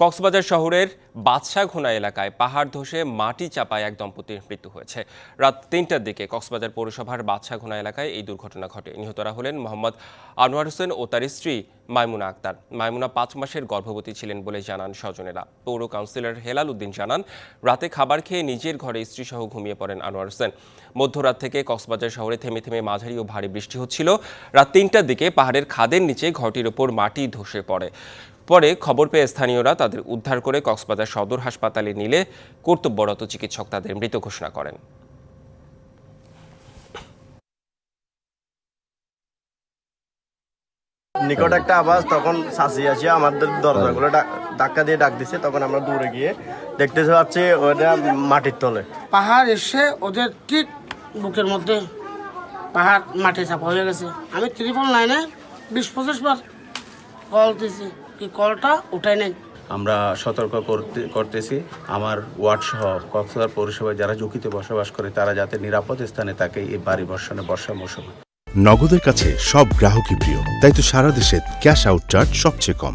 কক্সবাজার শহরের বাদশাঘোনা এলাকায় পাহাড় ধসে মাটি চাপায় এক দম্পতির মৃত্যু হয়েছে। রাত ৩টার দিকে কক্সবাজার পৌরসভার বাদশাঘোনা এলাকায় এই দুর্ঘটনা ঘটে। নিহতরা হলেন মোহাম্মদ আনোয়ার হোসেন ও তার স্ত্রী মাইমুনা আক্তার। মাইমুনা ৫ মাসের গর্ভবতী ছিলেন বলে জানান স্বজনেরা। পৌর কাউন্সিলর হেলাল উদ্দিন জানান, রাতে খাবার খেয়ে নিজের ঘরে স্ত্রীসহ ঘুমিয়ে পড়েন আনোয়ার হোসেন। মধ্যরাত থেকে কক্সবাজার শহরে থেমে থেমে মাঝারি ও ভারী বৃষ্টি হচ্ছিল। রাত ৩টার দিকে পাহাড়ের খাদের নিচে ঘরটির ওপর মাটি ধসে পড়ে। পরে খবর পেয়ে স্থানীয়রা তাদের উদ্ধার করে কক্সবাজার সদর হাসপাতালে নিলে কর্তব্যরত চিকিৎসক তাদের মৃত ঘোষণা করেন। নিকট একটা আওয়াজ, তখন শাসি আছে আমাদের দরজাগুলো ধাক্কা দিয়ে ডাক দিছে। তখন আমরা দূরে গিয়ে দেখতে পাচ্ছি ওটা মাটির তলে। পাহাড় এসে ওদের ঠিক বুকের মধ্যে পাহাড় মাটি চাপা হয়ে গেছে। আমি 999 20-25 বার কল দিয়েছি, কি কলটা উঠাই নাই। আমরা সতর্ক করতেছি আমার ওয়ার্ড সহ কক্সবাজার পৌরসভায় যারা ঝুঁকিতে বসবাস করে তারা যাতে নিরাপদ স্থানে থাকে এই বাড়ি বর্ষণে বর্ষা মৌসুমে। নগদের কাছে সব গ্রাহকই প্রিয়, তাই তো সারা দেশে ক্যাশ আউট চার্জ সবচেয়ে কম।